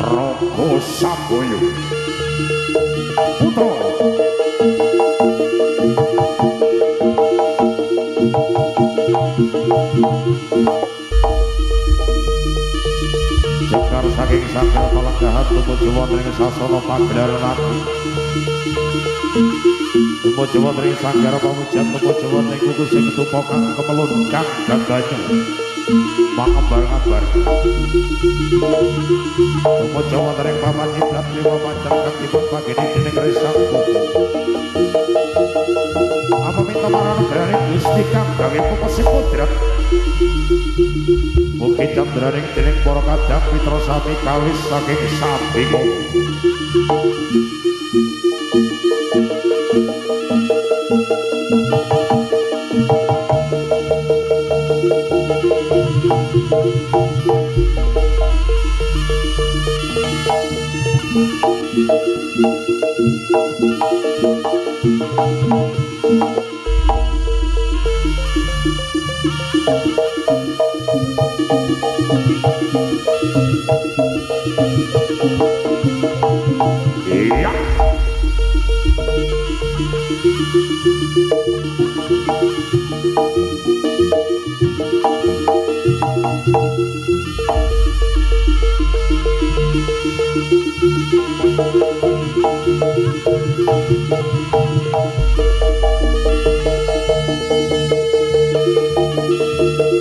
Rogo Samboyo Putra Jekar saking sakar palenggahan tumuju wonten ing sasana pagelaran ati tumuju wonten ing sanggar pamujan tumuju wonten ing kuku sing tupa kang kemelun kang gagahnya mangembar-ngembar tumuju wonten ing papan kiblat lima panjang kang dipun pageni dening Resang Buku apa minta marana grane Gusti kang gawe pepesih kodrat mugi candraning dening para kadang mitra sami kawis saking Sabingo iya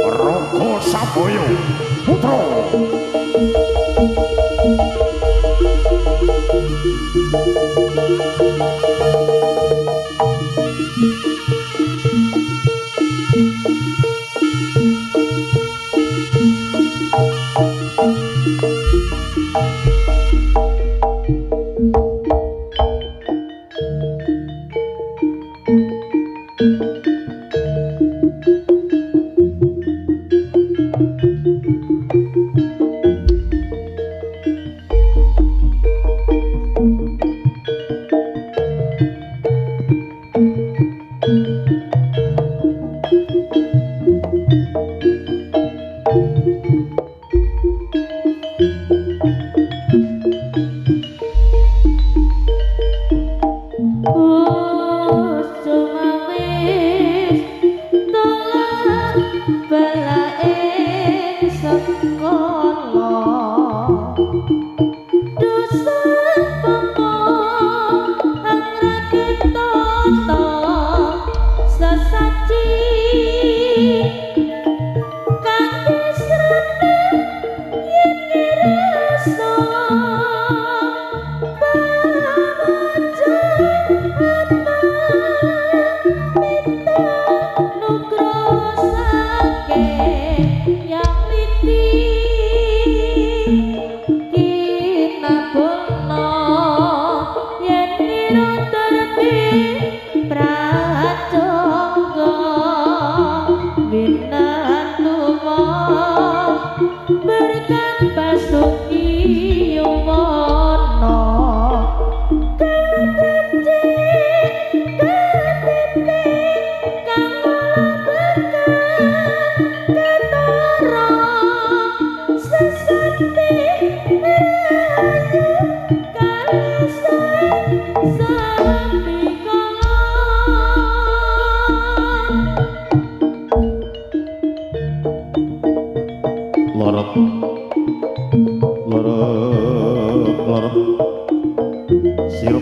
Rogo Samboyo Putra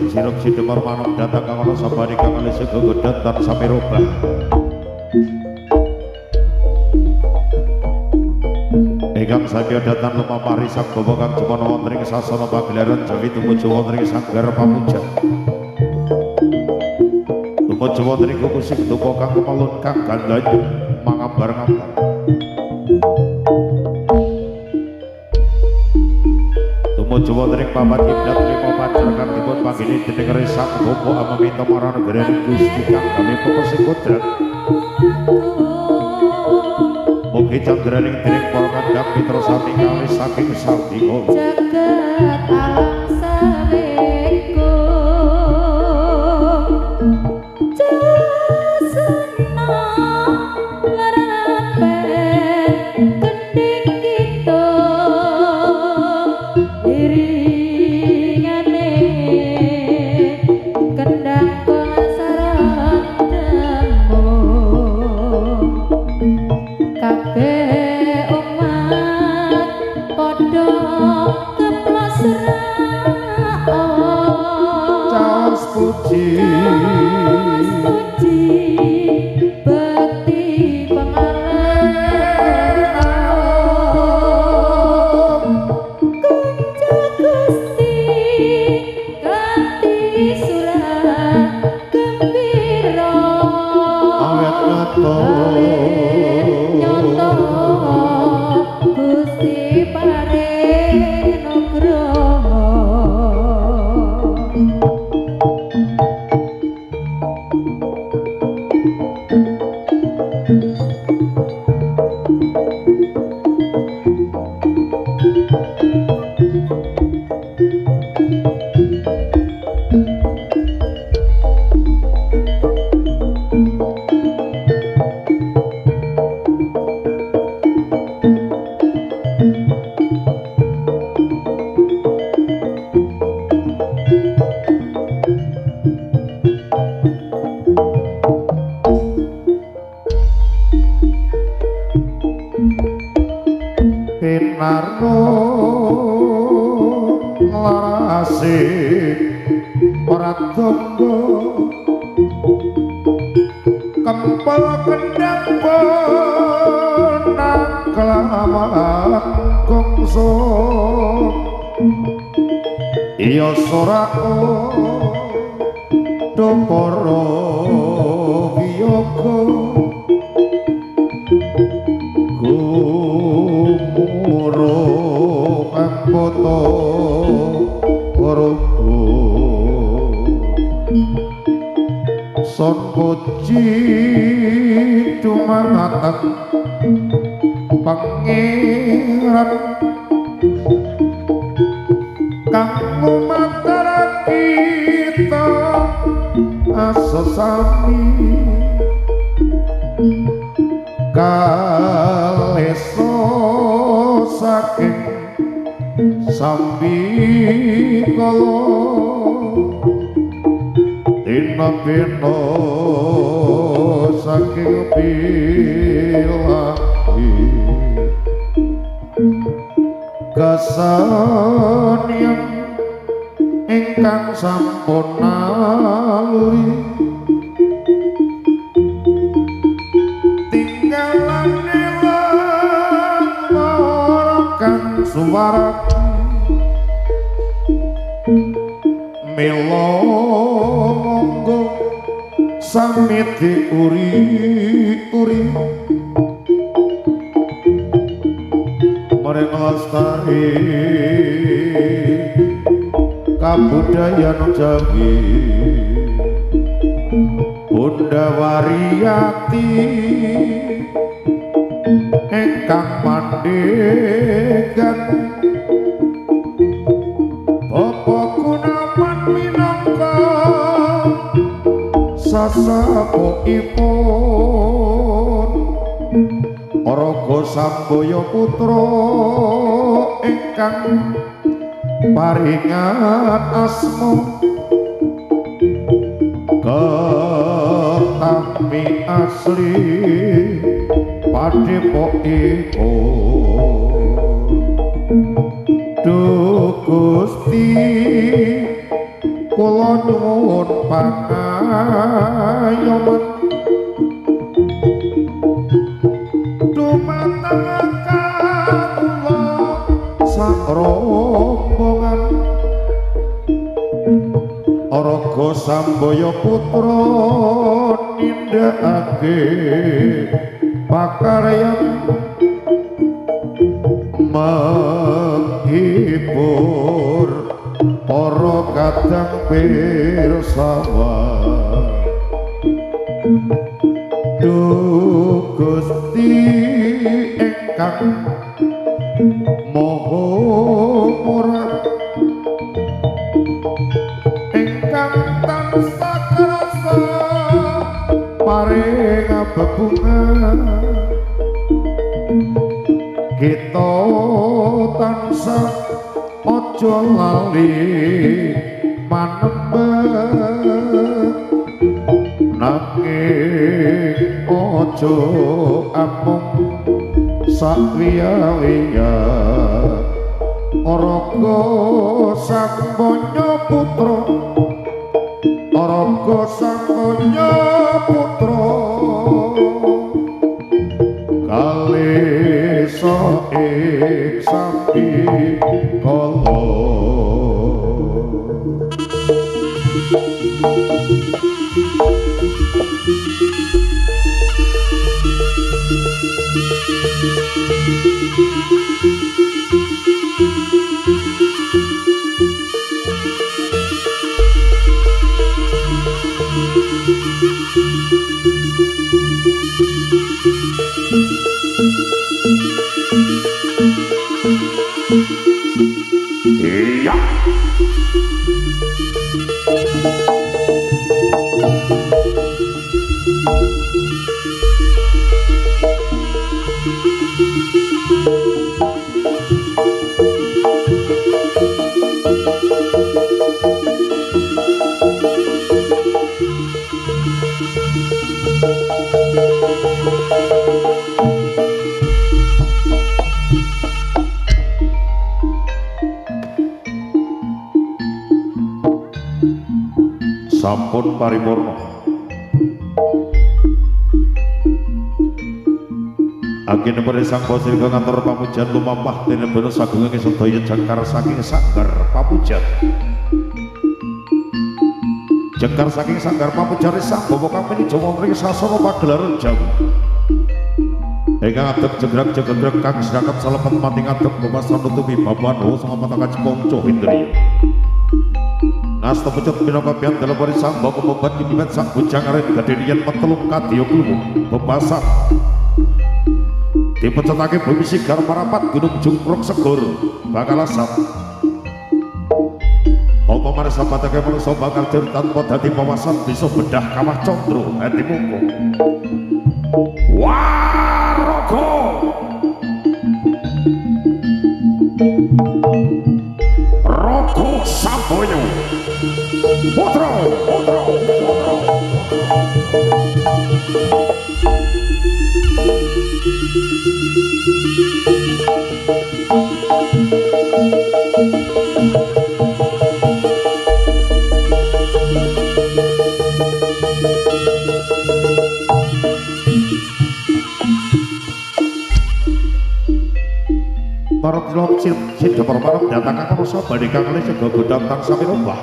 sirup sidemar manuk datang kang ana sabari kang ali segogodan tan sami robah ingkang sadya datan lumamari sang bapa kang cemana wonten ing sasana pagelaran Jawi tumuju wonten ing sanggar pamujan tumuju wonten ing kuku sing dupa kang kemelun kang gandanya mangambar-ngambar tumuju wonten ing papan kiblat lima pancer kang dipun pageni dening Resang Buku amaminta marana grane Gusti kang gawe pepesih kodrat mugi candraning dening para kadang mitra sami kawis saking Sabingo jagat alam saweku jasana laran winarno larase ora tangga kempel kendang penang kelaman kongso iya sorako do para wiyaga gumuro angkota rogo son puji dumateng pangeran kang lumantar kita asesami kaleso saking sambikala dina-dina saking bilahi kasanian ingkang sampun naluri tinggalane lamarakan suwarati mila monggo sami diuri-uri marang lestari kabudayan Jawi Bunda Wariyati ingkang mandhegan Bapa Gunawan minangka sasapokipun Araga Sambaya putra ingkang paringan asma ketami asli padhepokipun Duh Gusti kula nuwun pangayoman dumateng kawula sak rombongan Araga Sambaya putra nindakake pakaryan menghibur para kadang pirsawa Duh Gusti ingkang Maha Murah ingkang tansah krasa paring bebungan kita tansah aja lali manembah nanging aja amung sakwiya-wiya Araga Sambaya putra Araga Sambaya putra kalesa ing sambikala sampun paripurna. Ageng pare sang posir kantor pamujan lumampah tinebana sagungan sedaya jengkar saking sanggar pamujan. Jengkar saking sanggar pamujan sang bawa kami Jawa Mriki sasana pagelaran Jawi. Ingkang adep jegrak-jegrak kang sedangkan salepet mati ngadep gumasan nutupi babahan ho sang mata kaceponco indriya. Nasta pecut minangka pian dalam pari sang bawa kemobat kimibat sang bujang aren gadenian metelung kadya kluwu bebasan. Dipecetake bumi sigar marapat gunung jungkruk segur bakal asap. Apa marisa batake manungsa bakal dur tanpa dadi pawasan bisa bedah kawah condro hati mungku. Waraga Raga Sampaya Putra para tilok sida para datang kang rasa badhe kang kalih sega godhang tansah mirubah.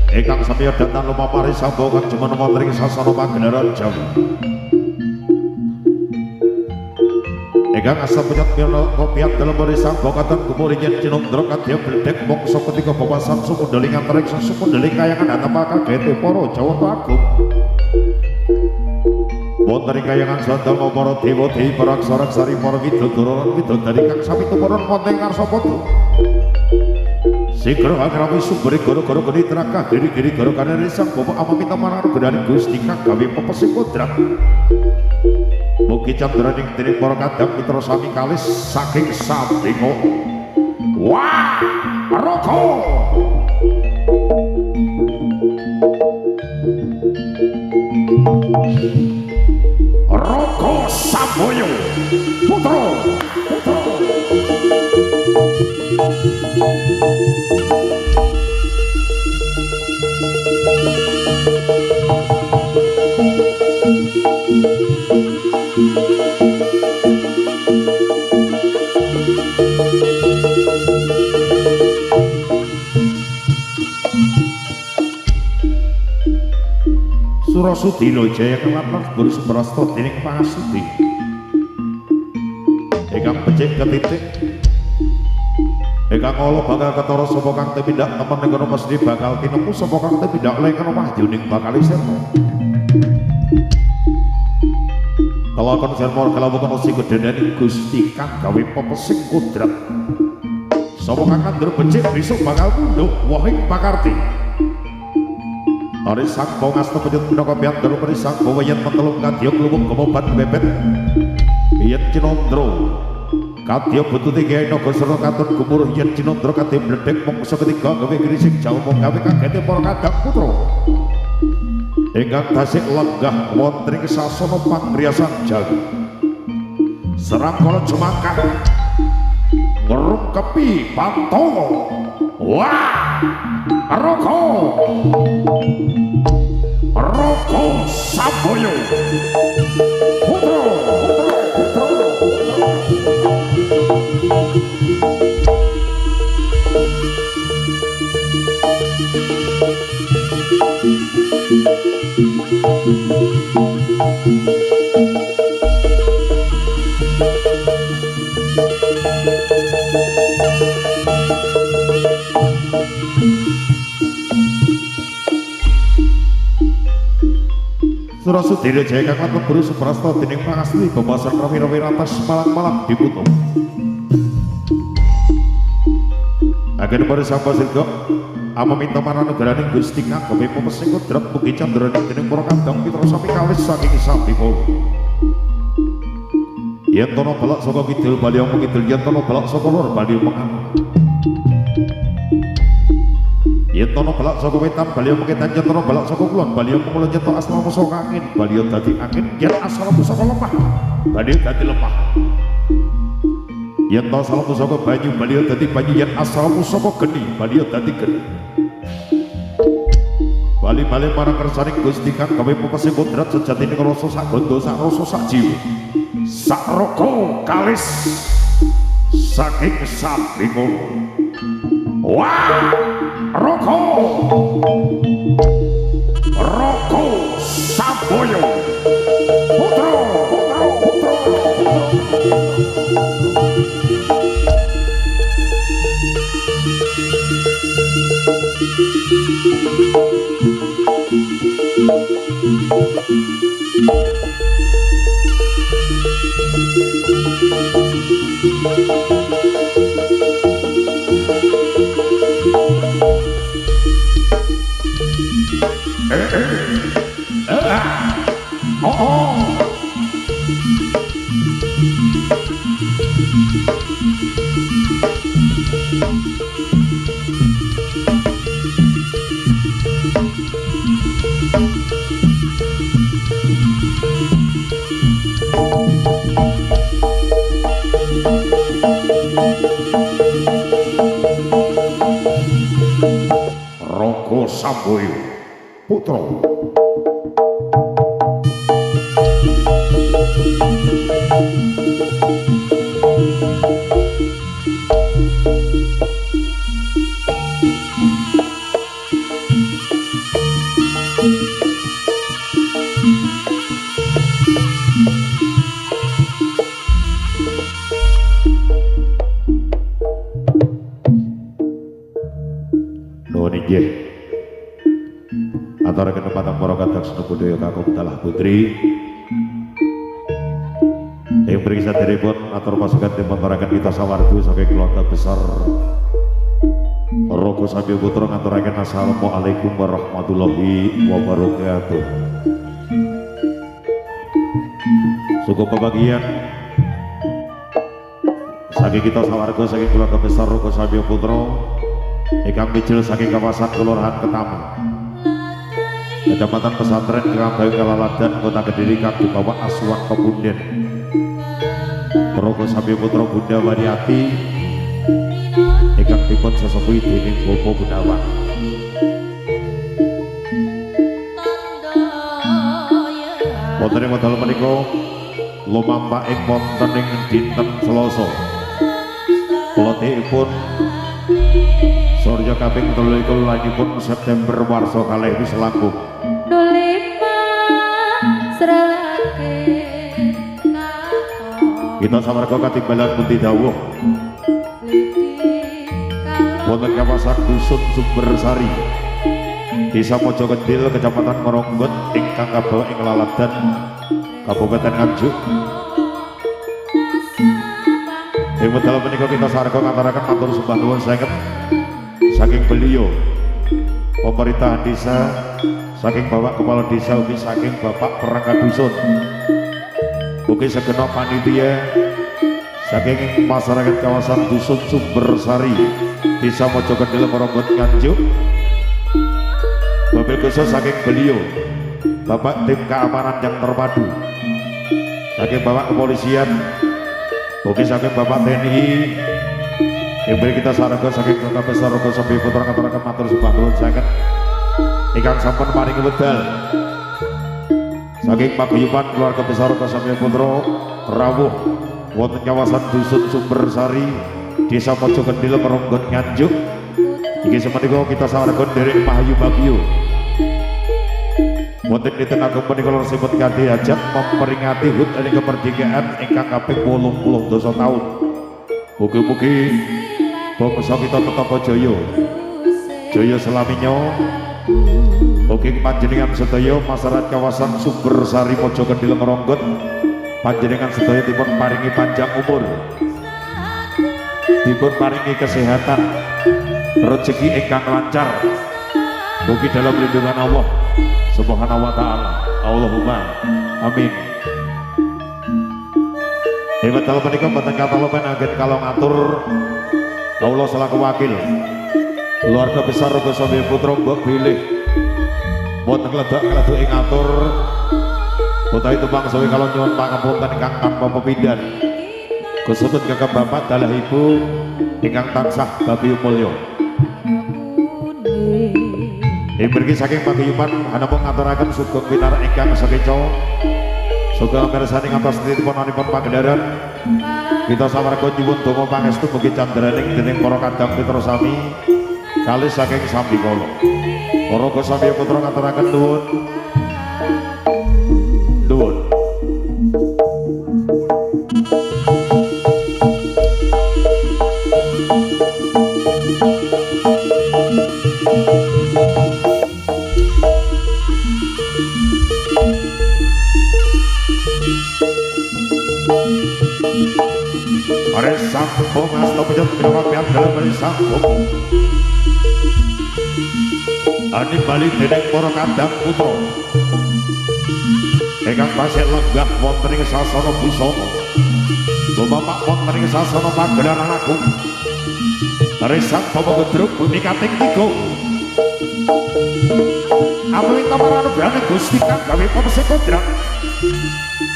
Ingkang samya datang lumapari sambung kang jemen wonten ing sasana pagelaran Jawi. Ingkang asa punyat mila kopiat dalem pari sambung katon gumuri yen cinandra kadya bledhek mongso ketika bawasan sumundeling antaring sumundeling kayangan atapa kagete para Jawa Agung. Wonten ing kayangan sandal para dewa-dewi para aksara-aksari para widodara lan widodari kang sami tumeron wonten ing Ngarsapatra. Sigra agrawi sumbere gara-gara kenitraka giri-giri gara-gara sang Bapak Amamita Manargadaning Gusti kang gawe pepesing kodrat. Mugi candraning dening para kadang mitra sami kalis saking sampinga. Wah, Raga Raga Sampaya Putra Surasudina Jaya kelatlah Guru Suprasta dening Pangasudi. Ingkang becik ketitik. Ingkang kala bakal ketara sapa kang tumindak temen ing kono mesti bakal tinemu sapa kang tumindak lengkene wahyuning bakal sirna. Kelakon sirna kelawuhan si gedhening Gusti kang gawe pepesing kodrat. Sapa kang kandur becik besok bakal mundhuk wohing pakarti. Ari sang ngasta penyut menaka pian dalu meri sang bawa yen mentelung kadya kluwung kemobat bebet yen cinandra kadya bututi gawe naga sira katun gumuruh yen cinandra kadhe bledhek mongso ketiga gawe grisik jauh mong gawe kagete para kadang putra ingkang tasih lenggah wonten ing sasana pangriyasan Jawi serang kala jemangkah ngrungkepi Pantala. Wah, Raga Sampaya Putra Surasudina Jaya kang lan Guru Suprasta dening Pangasudi bebasan rawi-rawi ratas malang-malang diputung. Agen para sapa sirga Amamita Manargadaning Gusti kang gawe pepesing kodrat mugi candraning dening para kadang mitra sami kalis saking sampinga. Yen tono balak saka kidul bali omong kidul yen tono balak saka lor bali omong yen tono balak saka wetan bali omong etan yen tono balak saka kulon bali omong kulon yen tono asal saka angin bali dadi angin yen asal saka lemah bali dadi lemah yen tono asal saka banyu bali dadi banyu yen asal saka geni bali dadi geni bali-bali marang kersaning Gusti kang gawe pepesi kodrat sejatine rasa sak bondo sak rasa sak jiwa sak raga kalis saking sampingo wah raga Samboyo putra Raga Samboyo putra antara kenepatan para kadang senebudaya kakung dalah putri yang berkisah deripun atur pasukan dimentarakan kita sawardu saking keluarga besar Raga Samboyo putra ngaturaken assalamualaikum warahmatullahi wabarakatuh. Suku kebagian saking kita sawarga saking keluarga besar Raga Samboyo putra ingkang mijil saking kawasan Kelurahan Ketama Kecamatan Pesantren Kerambayu Kalaladan Kota Kediri kang dibawa Asuhan Pepunden Raga Samboyo putra Bunda Wariati ingkang dipun sesepuhi dening Bapak Gunawan. Wonten ing wekdal menika lumampah ing wonten ing dinten Selasa kelotipun Surya kaping 23 September warsa kalih wis langkung. Kita sawarga katimbalan pundi dawuh wonten kawasan Dusun Sumbersari Desa Mojokedil Kecamatan Meronggot ingkang kabawa ing Laladan Kabupaten Nganjuk. Ing wekdal menika kita sawarga ngaturaken matur sembah nuwun sanget saking beliau pemerintahan desa, saking Bapak Kepala Desa, ugi saking Bapak Perangkat Dusun, ugi segenap panitia saking masyarakat kawasan Dusun Sumbersari Desa Mojokedil Meronggot Nganjuk. Mobil khusus saking beliau Bapak Tim Keamanan yang Terpadu, saking Bapak Kepolisian, ugi saking Bapak TNI. Yang beri kita sarankan saking keluarga besar Raga Samboyo putra ngaturaken matur sembah nuwun sanget ingkang sampun paringi wedal saking paguyuban keluarga besar Raga Samboyo putra rawuh wonten kawasan Dusun Sumbersari Desa Mojokedil Meronggot Nganjuk. Iki semenika kita sarankan derek Mahayu Bagio wonten di tengah menika siput kanthi hajat memperingati HUT ing kemerdekaan ingkang kaping 80 tahun. Mugi-mugi bangsa kita tetap jaya, jaya selaminya. Mugi panjenengan sedaya masyarakat kawasan Sumbersari Mojokedil Meronggot, panjenengan sedaya dipun paringi panjang umur, dipun paringi kesehatan, rezeki ingkang lancar. Mugi dalam lindungan Allah Subhanahu wa taala. Allahumma amin. Hebat dalam menikah mboten kata lepen agen kalau ngatur Allah selaku wakil keluarga besar Raga Samboyo putra mbok bilih mboten kledak-kleduk ing ngatur utawi tumpang sawi kalau nyuwun pangapunten ingkang tanpa pepindhan kusutut kakang bapak dalah ibu ingkang tansah babi mulya. Ibrgi saking paguyuban hanapun ngaturaken sugeng winar ingkang sakeca sugeng mirsani ngantos titipunanipun pangendaran kita sawarga nyuwun donga pangestu mugi candraning dening para kadang mitra sami kalih saking sami kala para sami putra ngaturaken nuwun nuwun Resang bungas lo pejat pinawapian dalam resang bungu Ani balik denek para kadang putra Egang pasir lenggah wontening sasana busana Lumamak wontening sasana pagelaran agung Resang bawa gedruk bumi kating tiga Amrita maranugrahane Gusti kang gawe pemese kodrak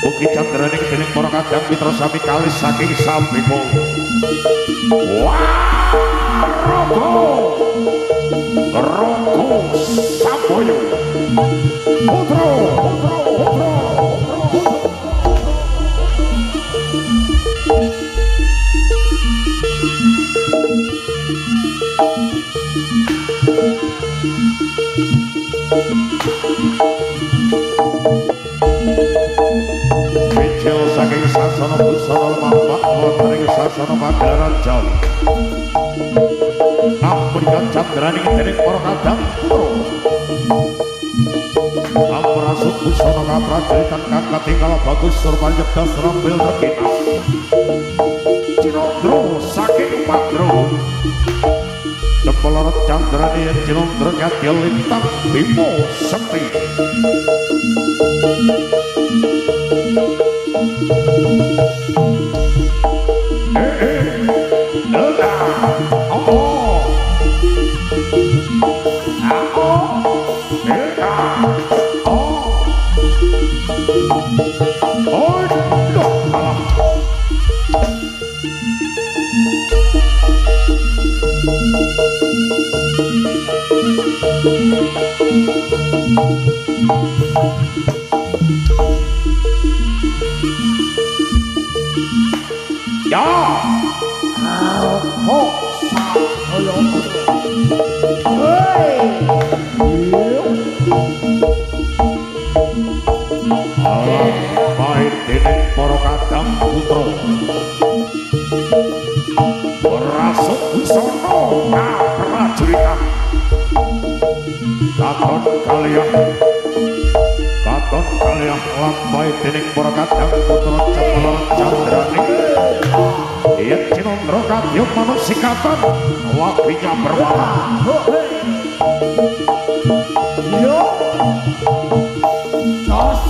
Mugi candraning dening para kadang mitra sami kalih saking sami kala. Wah! Rogo Samboyo. Putra. Saking sasana busana mampak wonten sasana pagelaran Jawi. Ampun candraning dening para kadang putra. Amrasuk busana kaprajuritan kang katingal bagus surpanya das rampil rekinas. Cinondro saking Padro. Cepelorot candraning Cinondro kadya lintang Bimo Sekti. Katon kalian lampai dening para kadang putra cepelorot candraning yen Cinondro kadya manusikatan lakinya berwarna yo jos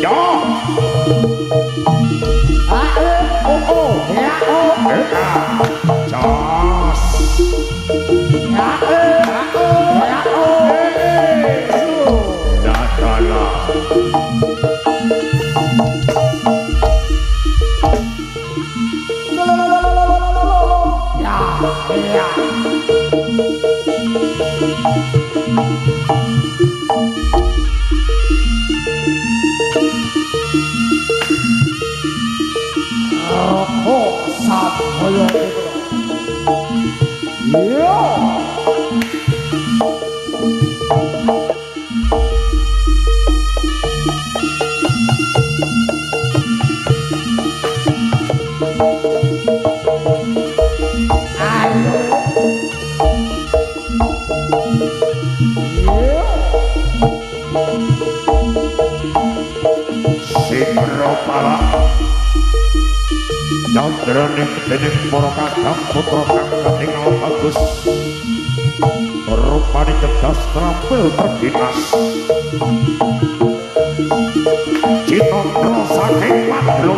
ya Candraning dening para kadang putra kang katingal bagus rupane cerdas trampil terginas Cinondro saking Padro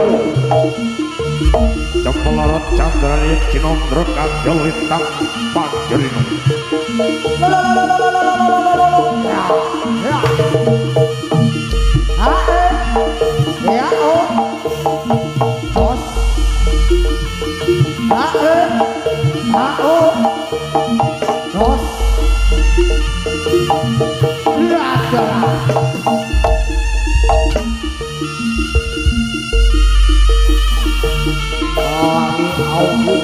cepelorot candraning Cinondro kadya lintang Panjerino Jos. Adalah. Wangi auku.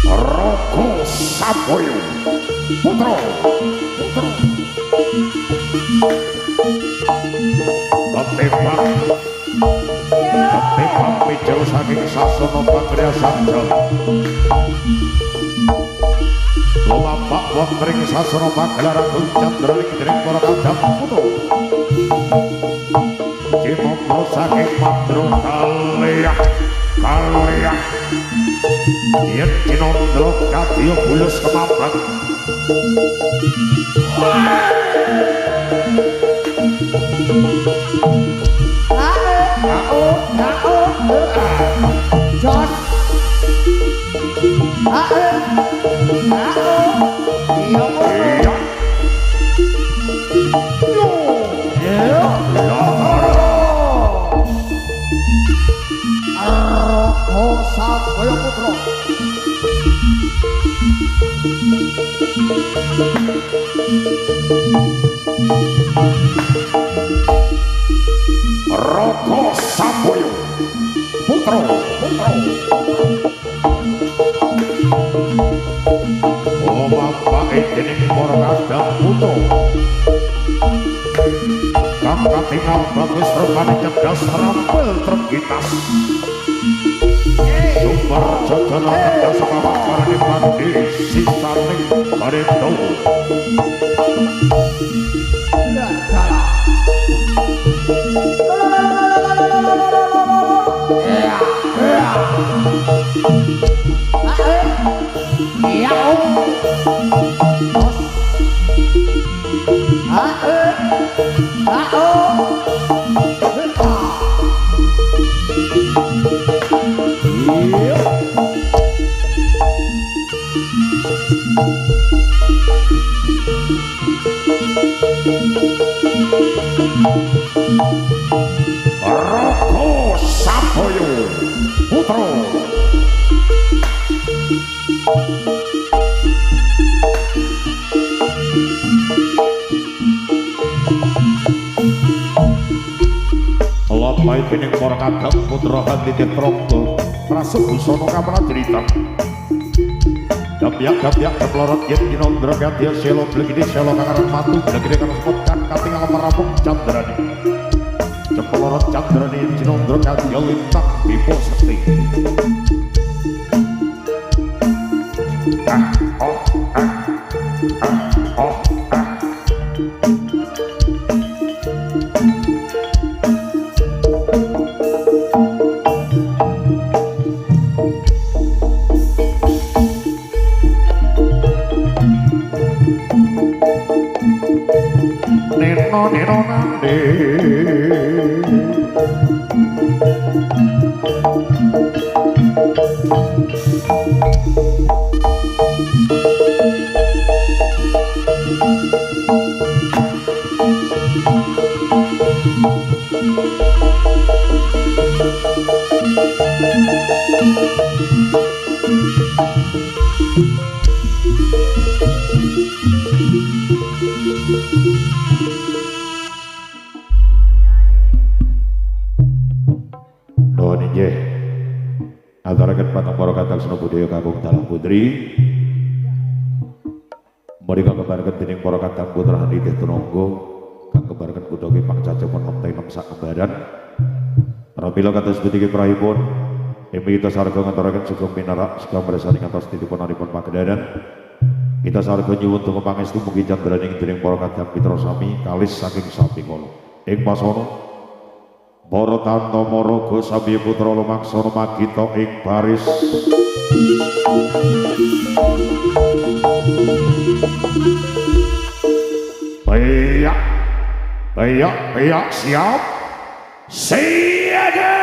Roko Sapoyo Putro Ketembak Mijel saking Sasono Pagria Sanjal Lumapak wondring Sasono Paglaran Candraning Dening para kadang putu Cinopro saking Madro Kaliah Yen Cinondro Kadya bulus kemambang Jos. Roko Sapoyo Putro. Roko Sapoyo Putro Bapak dening para kadang putu kang katingal bagus rupane cerdas rampil tergitas sumber jajana cerdas pawarane pandi sisaning barendo Roko Sapoyo Putro Lopai dening para kadang putra hati Tronggo Prasut Busana Kapradirita Gabyak keplorot yen Cinondro Kadya selo blegede selo kangaran matu blegede karo sepocan katingal merapung candrani Cepelorot candrani Cinondro Kadya lintang Bimo Sekti Neno nande Ataraken patang para kadang sena budaya kakung dalang putri mereka kebarkan dening para kadang putra Handitih Tronggo kang kebarkan kudoge pangcacapun nemtai nem sak kembaran pramila kados pundi prahipun emi kita sarga ngaturaken sugeng pinarak sugeng mirsani ngantos titipunanipun pagedaran kita sarga nyuwun donga pangestu mugi candraning dening para kadang mitra sami kalis saking sapingala ing pasana para tantama raga sami putra lumaksana magita ing baris Bayak siap siaga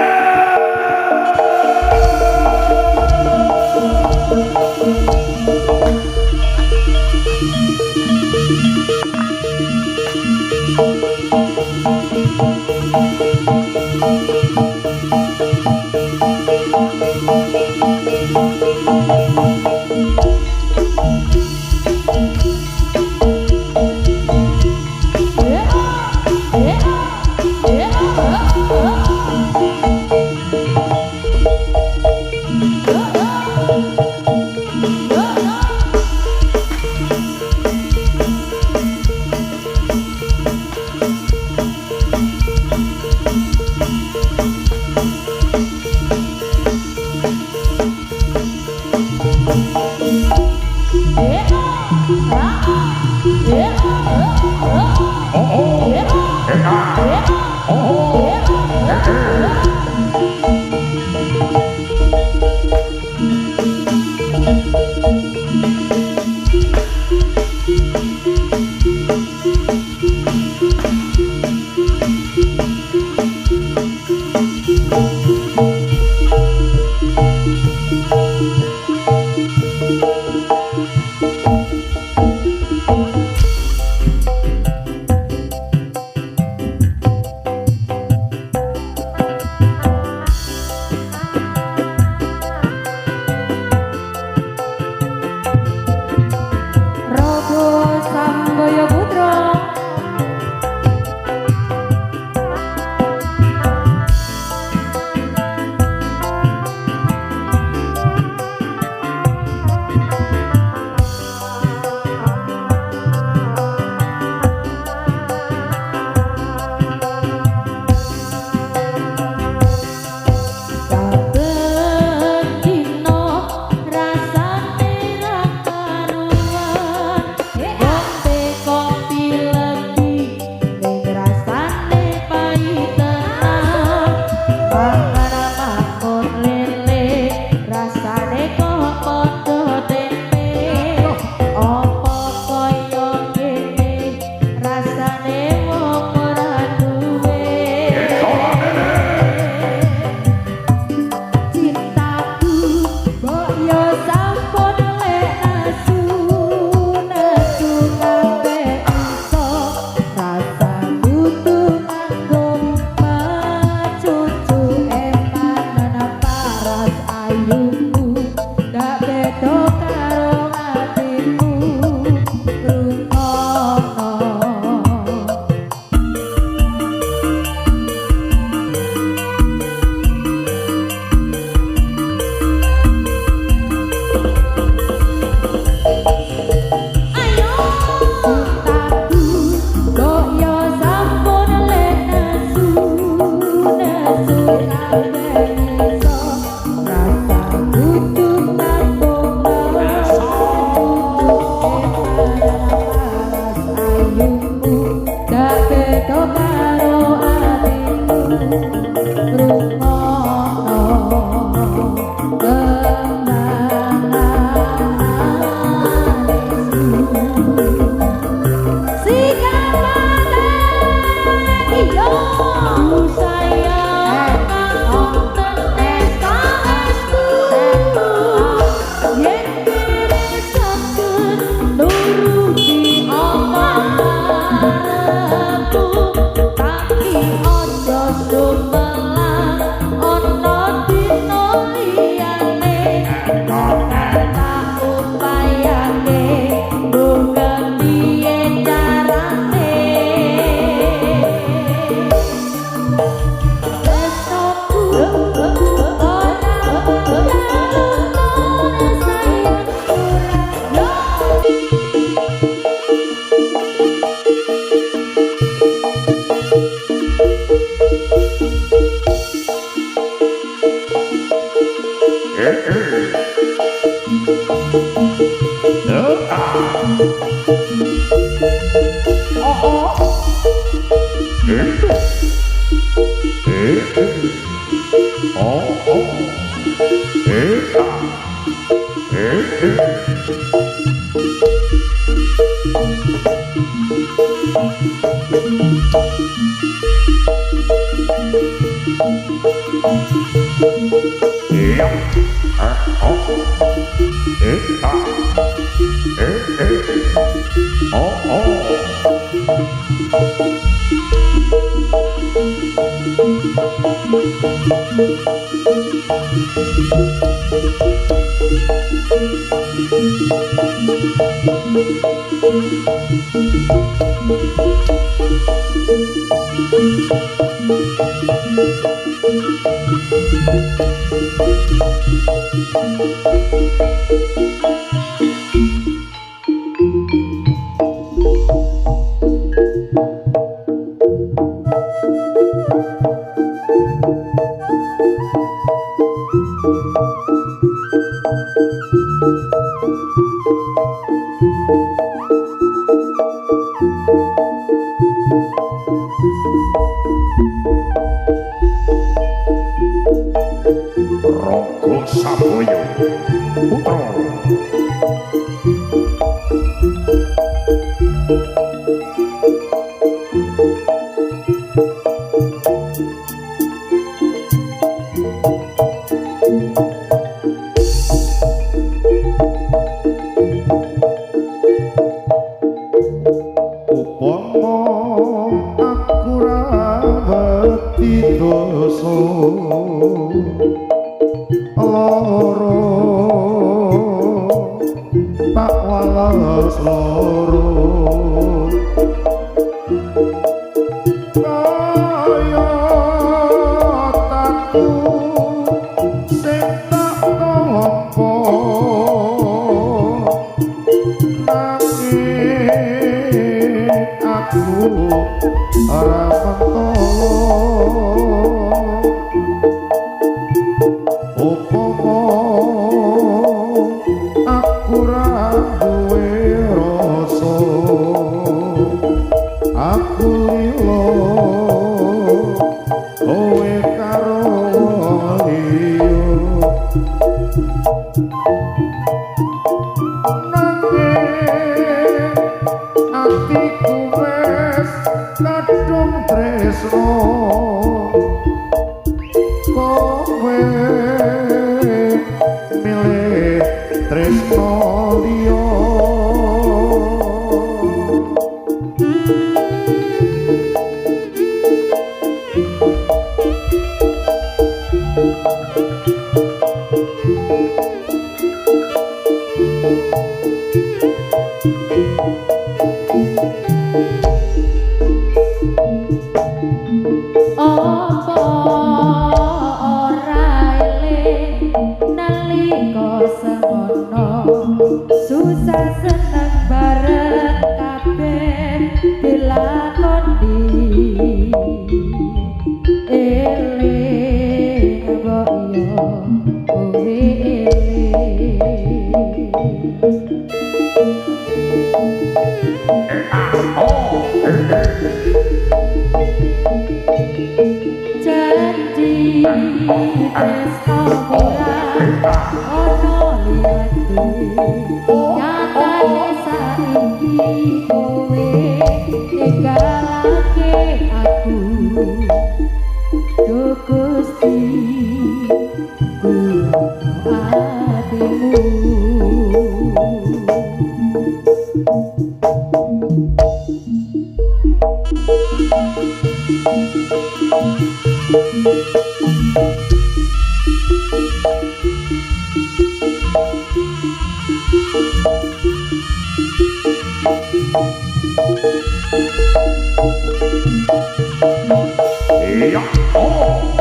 Rogo Saboyo Putra upama aku rawati dosa loro tak walas loro kaya taku sing tak tampa nanging aku ora mentolo upama aku ra duwe rasa aku lilo kowe karo liya nanging atiku wis kadung tresno kowe milih tresno liya Apa ora eling nalika semono susah seneng bareng kabeh dilakoni eling mbok yo kowe janji tresno murah ono liyane nyatane saiki kowe ninggalake aku Duh Gusti kula atimu iya oh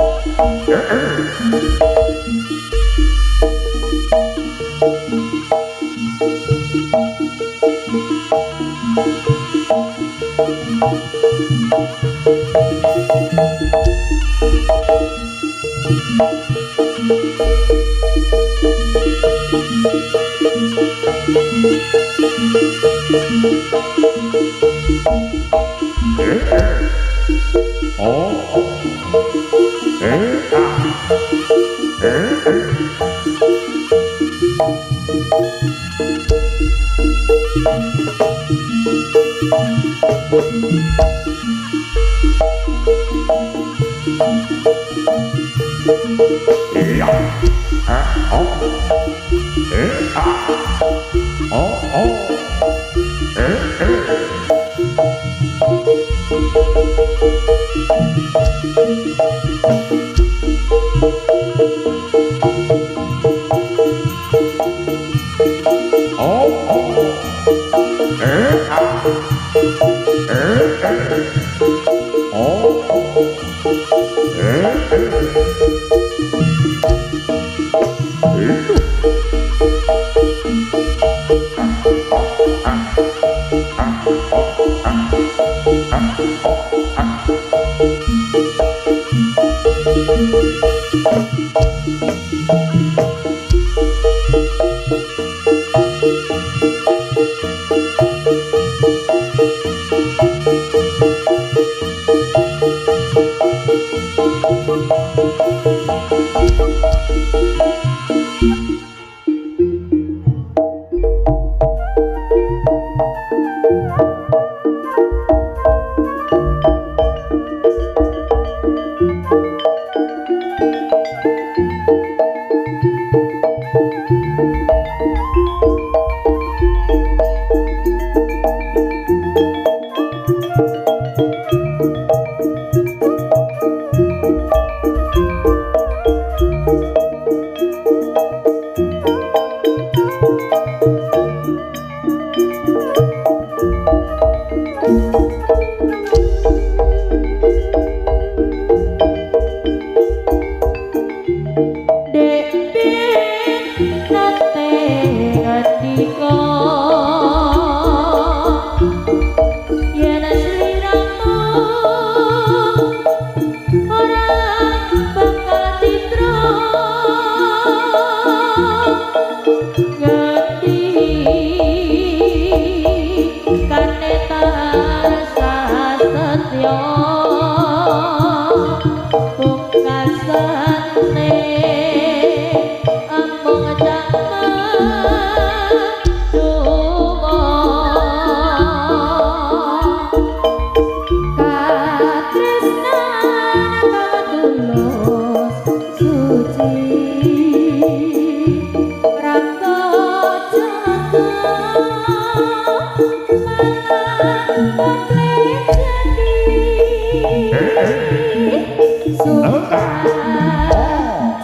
sumpah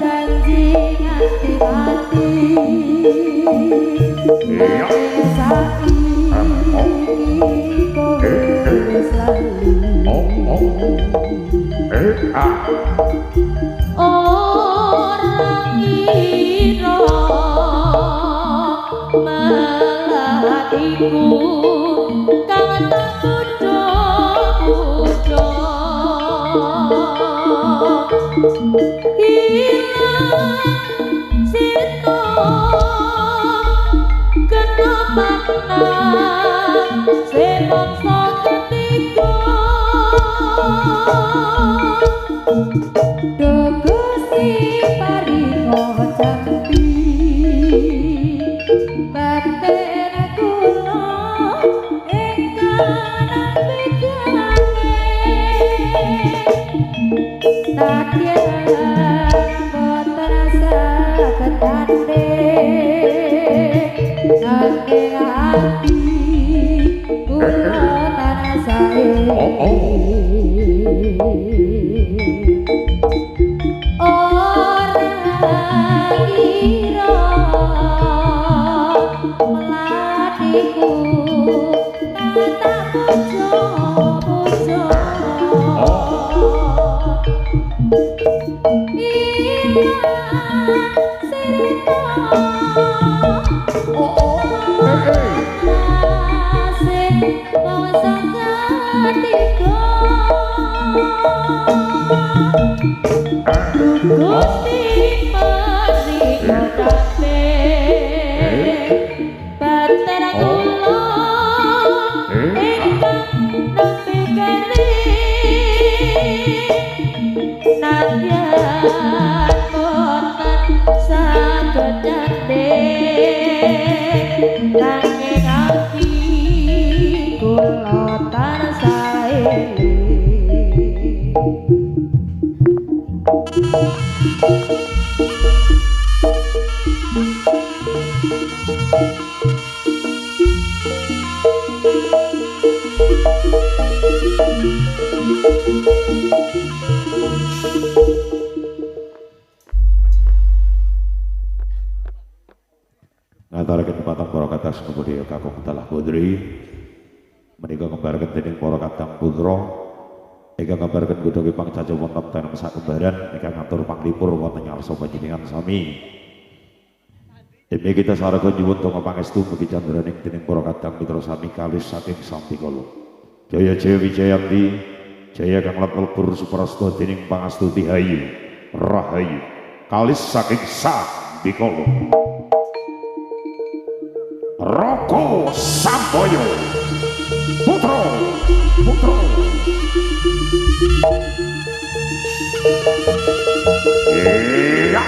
janji nganti mati nanging saiki kowe wis lali ora ngira malah iku kang tak pucuk-pucuk hilang sito kenapa semangsa ketika Gusti paringa jampi batin kula ingkang pijange nadyan boten saged tanding nanging ati kula tansah melatiku kata pucuk-pucuk iman sirita nasib bangsa ketiga Gusti paringa kabeh batin kula ingkang nembe keri nadyan boten saged tanding nanging ati kula tansah eling ngaturaken patang para kathah sepundi kakung telah putri menika kembarken dening para kadang putra ingkang kembarken godhongipun pangcaca wonten tanam sakembaran ingkang ngatur panglipur wonten ngarsa panjenengan sami. Demi kita sarega nyuwun donga pangestu mugi candraning dening para kadang mitra sami kalis saking sampikala. Jaya jaya wijayanti, jaya kang lebur suprasta dening pangastuti hayu rahayu kalis saking sampikala. Roko Samboyo Putro iya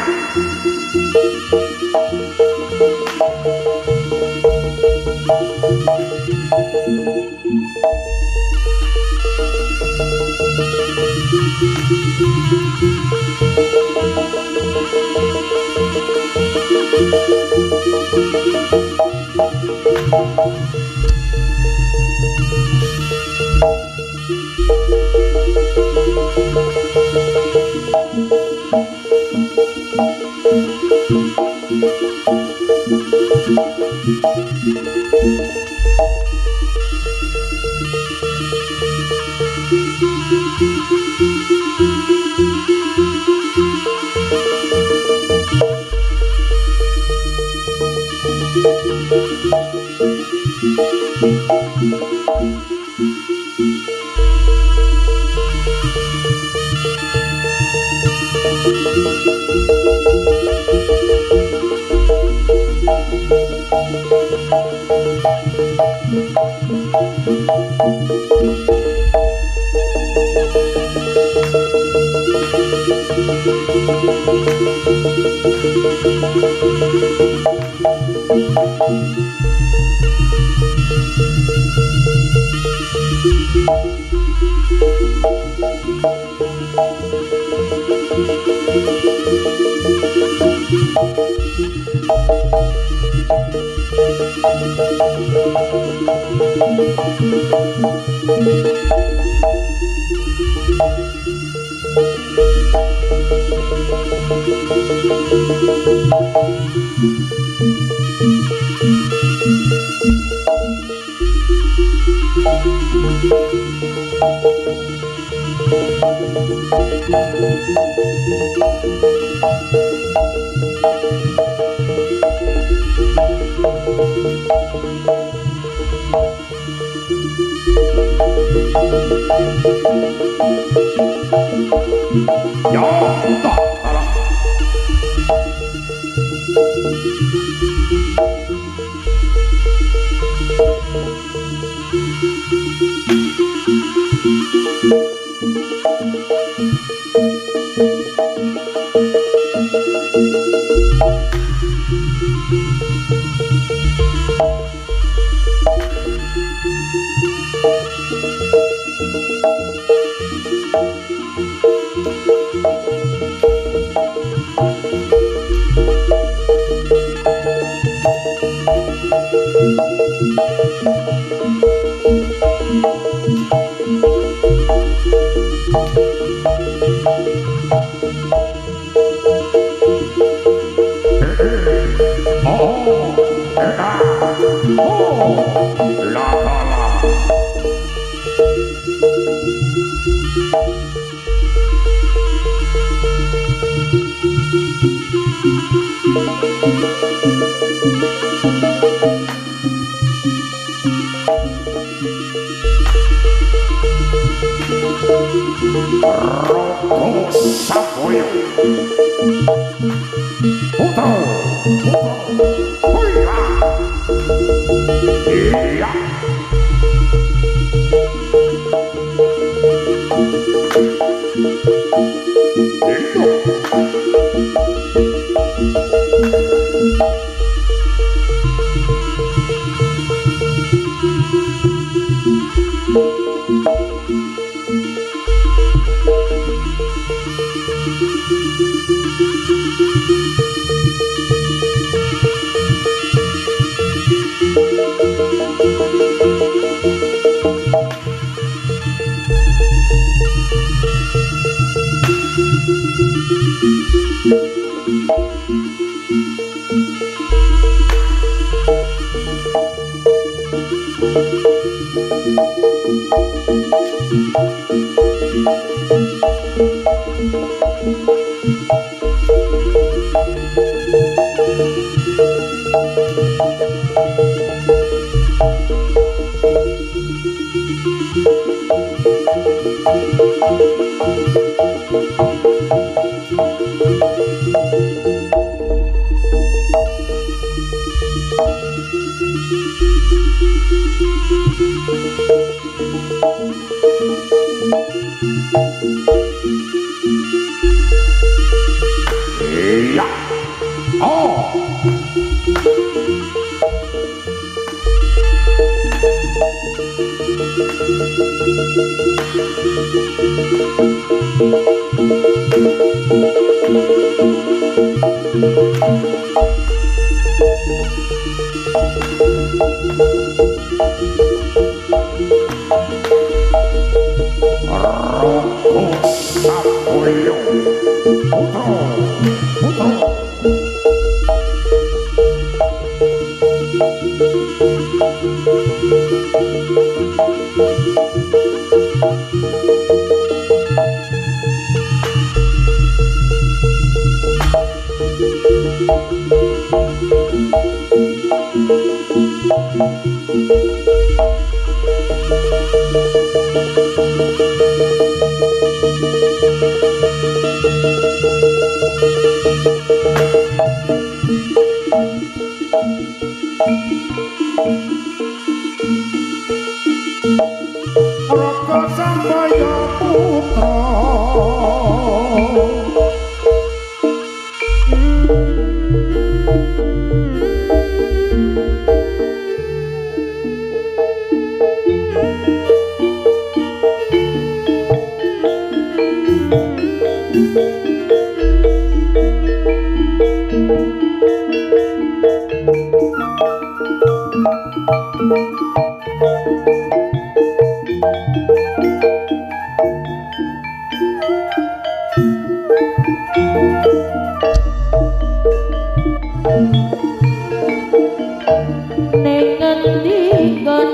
Nengen dikon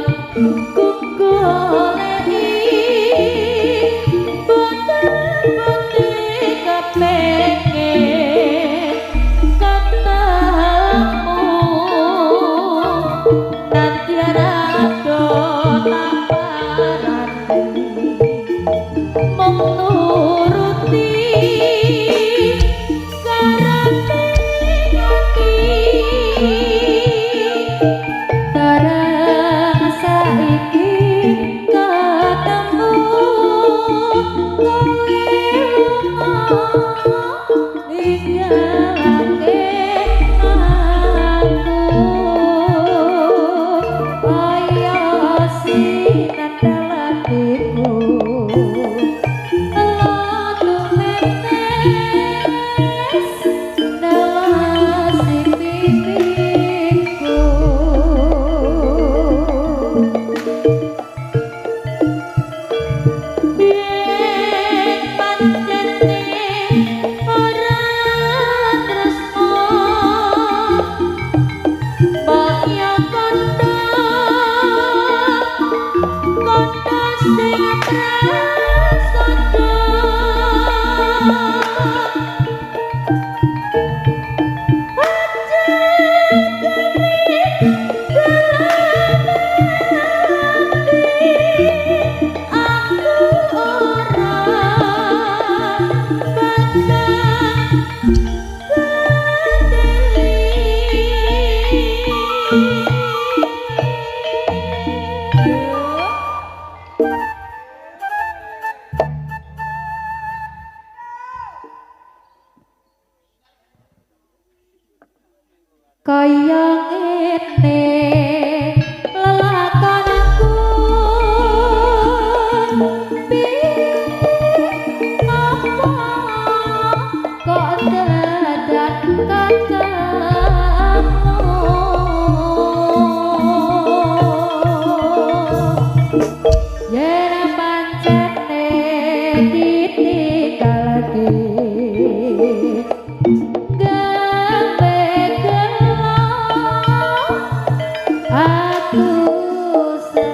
kuku goleki kaya ngene lelakonku apa kok dadak yen pancene ditinggalke aku selase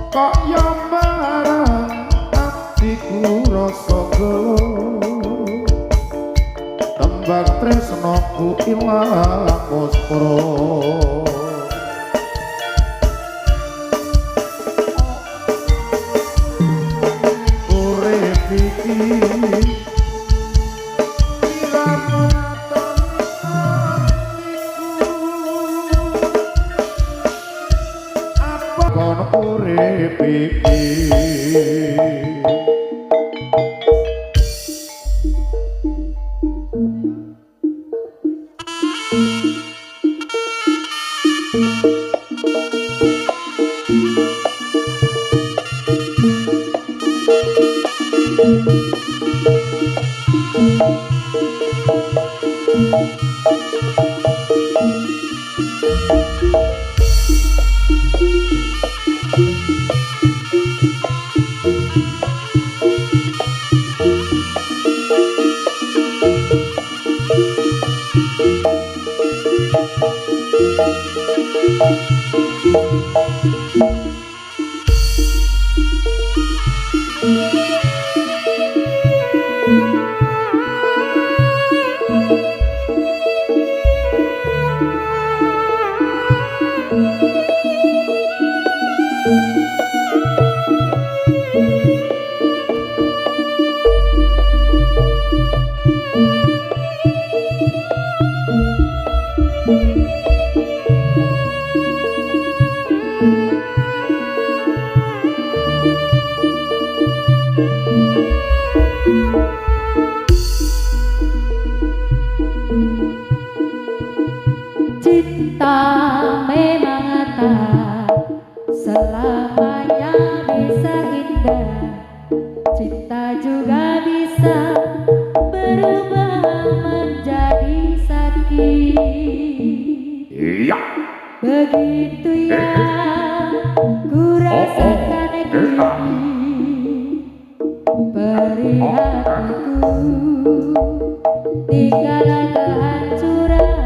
kaya marang atiku rasa gelo tembang tresnaku ilang posporo urip iki kono urip iki cinta memang tak selamanya bisa indah, cinta juga bisa berubah menjadi sakit. iya Begitu ya ku rasakan kini perih hatiku tinggal kehancuran.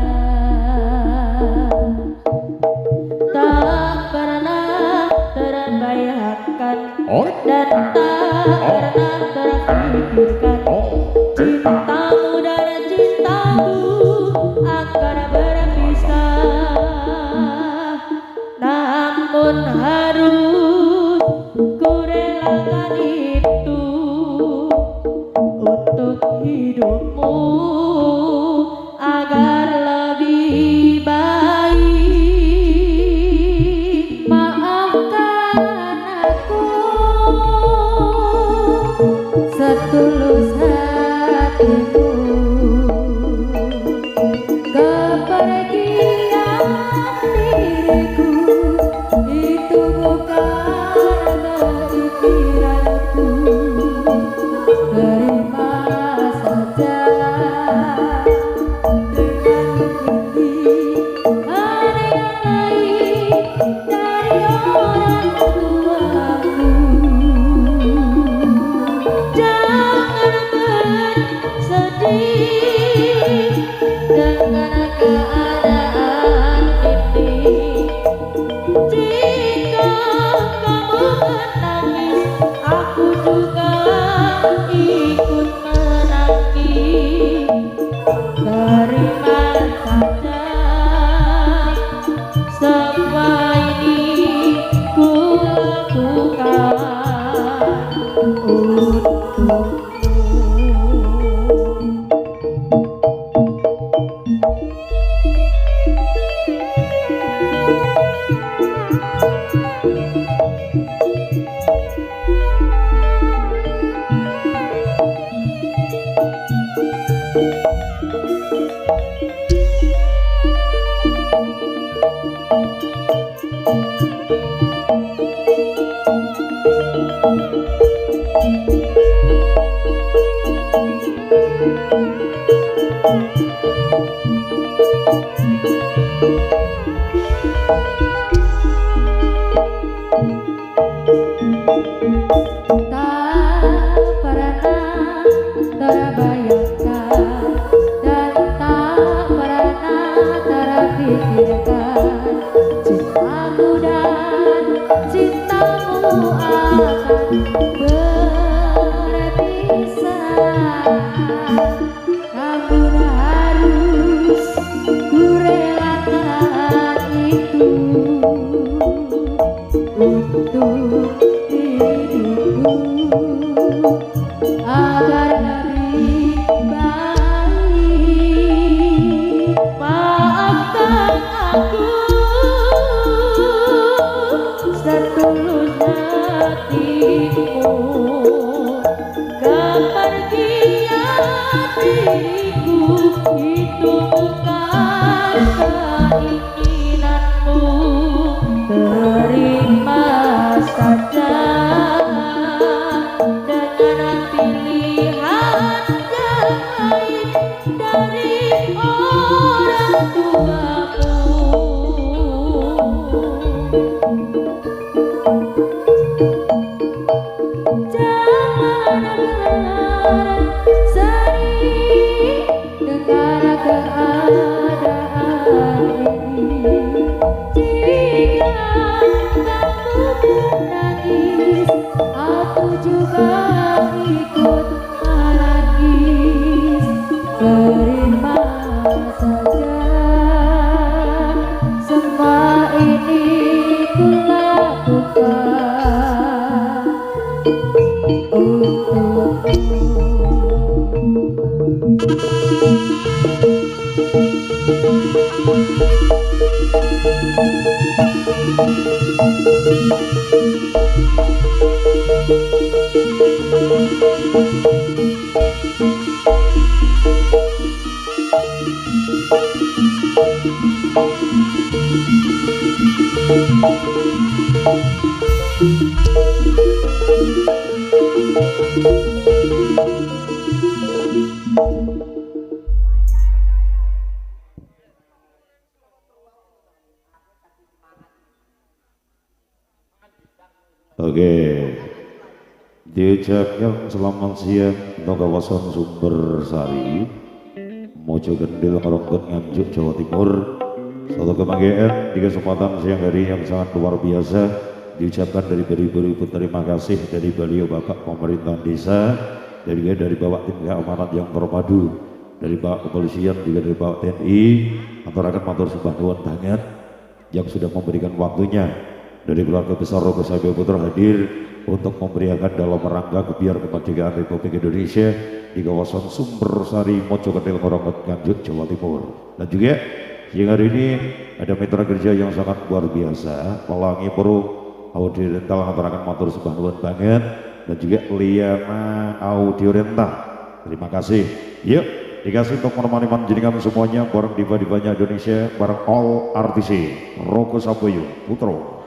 Tak pernah terbayangkan dan tak pernah terpikirkan cintamu dan cintaku akan berpisah. Namun harus ku relakan itu untuk hidupmu agar lebih baik. Maafkan aku bagian diriku itu bukan dari pikiranku. Terima saja dengan bukti ada yang lain dari orang tuaku. Jangan bersedih dengan keadaan ini. Jika kamu menangis, aku juga ikut menangis. Terima saja semua ini ku lakukan untukmu. Tak pernah terbayangkan dan tak pernah terpikirkan cintaku dan cintamu akan berpisah. Namun harus ku relakan itu untuk hidupku agar lebih baik. Maafkan aku setulus hatimu. Kepergian diriku itu bukan keinginanmu. Terima saja dengan pilihan yang lain dari orang tuamu. Jangan bersedih dengan keadaan ini. Jika kamu menangis, aku juga ikut menangis. Terima saja semua ini ku lakukan untukmu. Oke, diucapkan selamat siang untuk kawasan Sumber Sari, Mojo Gendil, Ngeronggot, Nganjuk, Jawa Timur. Suatu kebahagiaan di kesempatan siang hari yang sangat luar biasa. Diucapkan dari beribu-ribu terima kasih dari beliau Bapak Pemerintah Desa, dari Bapak Tim Keamanan yang terpadu, dari Bapak Kepolisian, juga dari Bapak TNI, antarakan matur sembah nuwun banget yang sudah memberikan waktunya. Dari keluarga besar Rogo Sabio Putra hadir untuk memberiakan dalam rangka kebiar kemerdekaan Republik Indonesia di kawasan Sumber Sari, Mojokerto, Ngeronggot, Nganjuk, Jawa Timur. Dan juga siang hari ini ada mitra kerja yang sangat luar biasa, Pelangi Pro Audio Rental, antarakan matur sembah nuwun banget, dan juga Liana Audio Rental. Terima kasih. Yuk dikasih untuk menemani panjenengan semuanya bareng diva-divanya Indonesia bareng all RTC Roko Samboyo Putro.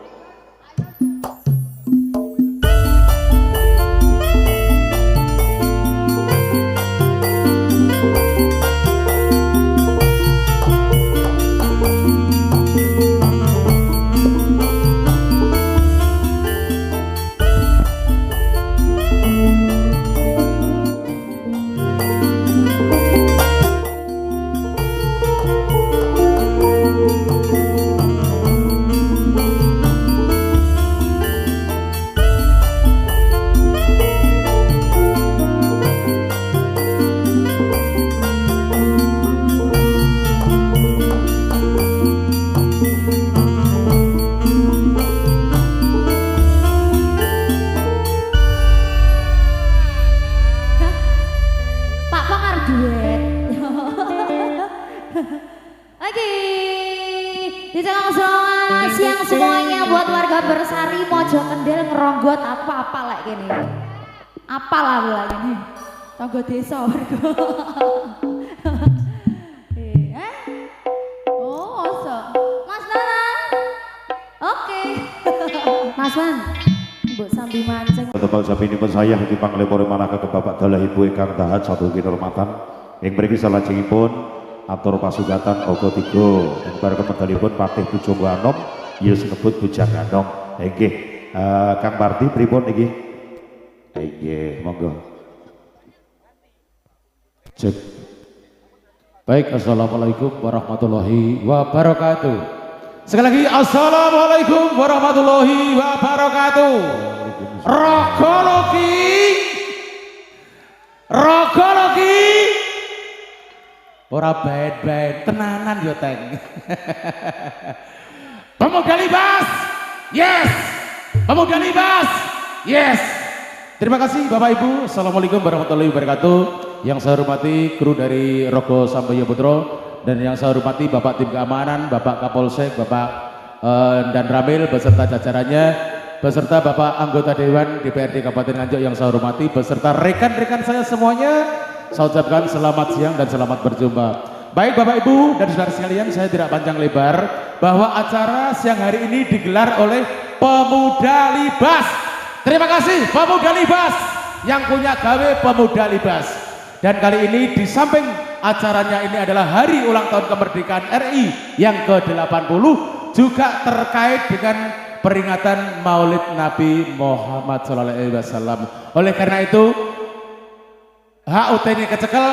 Oke, di tengah selamat siang semuanya buat warga Bersari Mojo Kendil ngeronggot apa lek gini. Apa lah gini. Tonggo desa warga. Oh, so. Mas Nana. Oke. Mas Wan. Mbok sambil mancing. Tetap sapi ini pun saya di panglepore manaka ke Bapak Dalah Ibu Ingkang Dahat satu kinurmatan yang mriki salajengipun atur pasugatan Ogo Tigo yang bar kemedalipun Patih Pujangga Anom ya sinebut Bujang Anom. Nggih Kang Parti pripun niki? Nggih monggo. Cek. Baik, assalamualaikum warahmatullahi wabarakatuh. Sekali lagi assalamualaikum warahmatullahi wabarakatuh. Rogologi ora baik-baik tenanan yo teng. Pemuda Libas, yes. Pemuda Libas, yes. Terima kasih Bapak Ibu. Assalamualaikum warahmatullahi wabarakatuh. Yang saya hormati kru dari Roko Samboyo Putro dan yang saya hormati Bapak Tim Keamanan, Bapak Kapolsek, Bapak dan Ramil beserta jajarannya, beserta Bapak anggota Dewan DPRD Kabupaten Nganjuk yang saya hormati, beserta rekan-rekan saya semuanya. Saya ucapkan selamat siang dan selamat berjumpa. Baik Bapak Ibu dan saudara sekalian, saya tidak panjang lebar bahwa acara siang hari ini digelar oleh Pemuda Libas. Terima kasih Pemuda Libas yang punya gawe Pemuda Libas. Dan kali ini di samping acaranya ini adalah hari ulang tahun kemerdekaan RI yang ke-80 juga terkait dengan peringatan Maulid Nabi Muhammad SAW. Oleh karena itu HUT ini kecekel,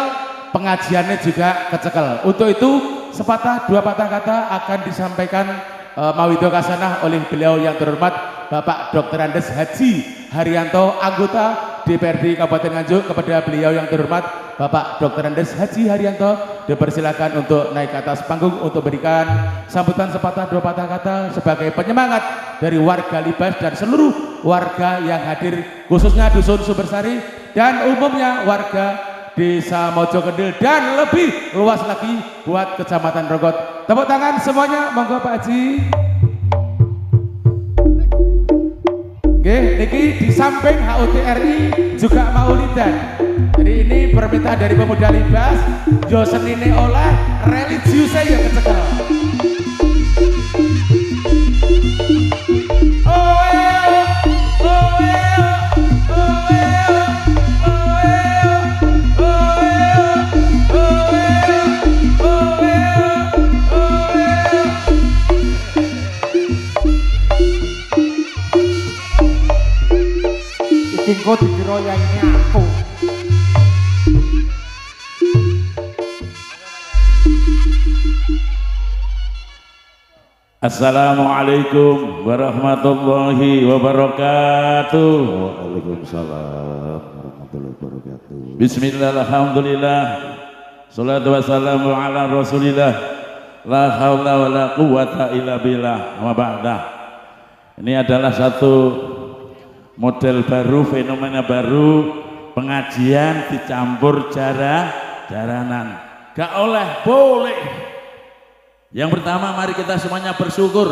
pengajiannya juga kecekel. Untuk itu sepatah dua patah kata akan disampaikan Mawido Kasanah oleh beliau yang terhormat Bapak Dr. Andes Haji Haryanto, anggota DPRD Kabupaten Nganjuk. Kepada beliau yang terhormat Bapak Dr. Andes Haji Haryanto dipersilakan untuk naik ke atas panggung untuk berikan sambutan sepatah dua patah kata sebagai penyemangat dari warga Libas dan seluruh warga yang hadir, khususnya Dusun Sumbersari dan umumnya warga Desa Mojo Kendil dan lebih luas lagi buat Kecamatan Rogot. Tepuk tangan semuanya, monggo Pak Haji. Oke, niki di samping HUT RI juga Maulidan. Jadi ini permintaan dari Pemuda Libas, yo senine oleh religiusnya ya kecekel. Kok dikira yang ini aku. Assalamualaikum warahmatullahi wabarakatuh. Waalaikumsalam warahmatullahi wabarakatuh. Bismillah, alhamdulillah, salatu wassalamu ala rasulillah, la hawla wa la quwata illa billah, wa ba'dah. Ini adalah satu model baru, fenomena baru, pengajian dicampur jaranan. Gak oleh, boleh. Yang pertama, mari kita semuanya bersyukur.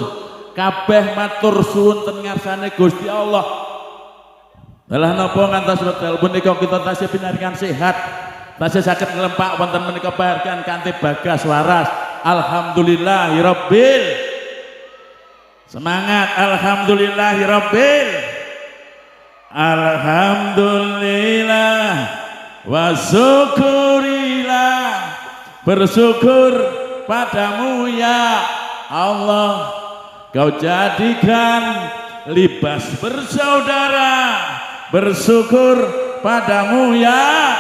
Kabeh matur suwun ten ngarsane Gusti Allah. Dalah napa ngantos wekdal punika kita tasih pinarikan sehat, tasih saged ngelempak wonten menika pahargan kanthi bagas waras. Alhamdulillahirabbil. Semangat, alhamdulillahirabbil. Alhamdulillah wa syukurillah. Bersyukur padamu ya Allah, kau jadikan libas bersaudara. Bersyukur padamu ya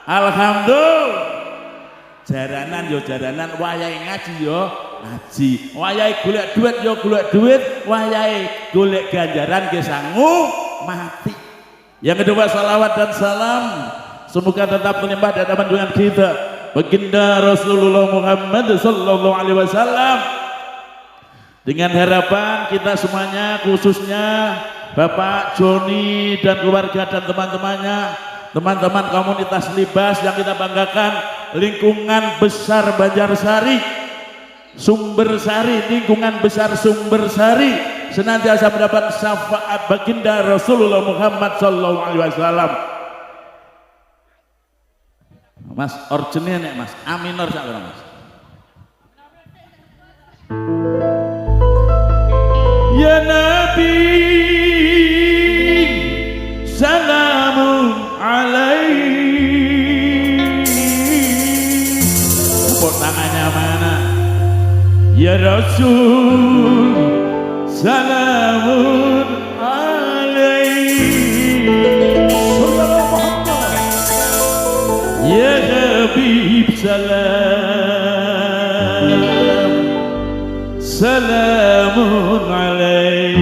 alhamdulillah. Jaranan yo jaranan, wayahe ngaji yo ngaji, wayahe golek duit yo golek duit, wayahe golek ganjaran ge sangu mati. Yang kedua, salawat dan salam semoga tetap melimpah di hadapan junjungan kita baginda Rasulullah Muhammad sallallahu alaihi wasallam. Dengan harapan kita semuanya, khususnya Bapak Joni dan keluarga dan teman-temannya, teman-teman komunitas Libas yang kita banggakan, lingkungan besar Banjarsari, Sumbersari, lingkungan besar Sumbersari senantiasa mendapat syafaat baginda Rasulullah Muhammad sallallahu alaihi wasallam. Mas orjennya nek Mas, aminor sak lho Mas. Ya Nabi salamun alaih. Tepuk tangannya mana? Ya Rasul salamun alaih. Ya Habib salam salamun alaih.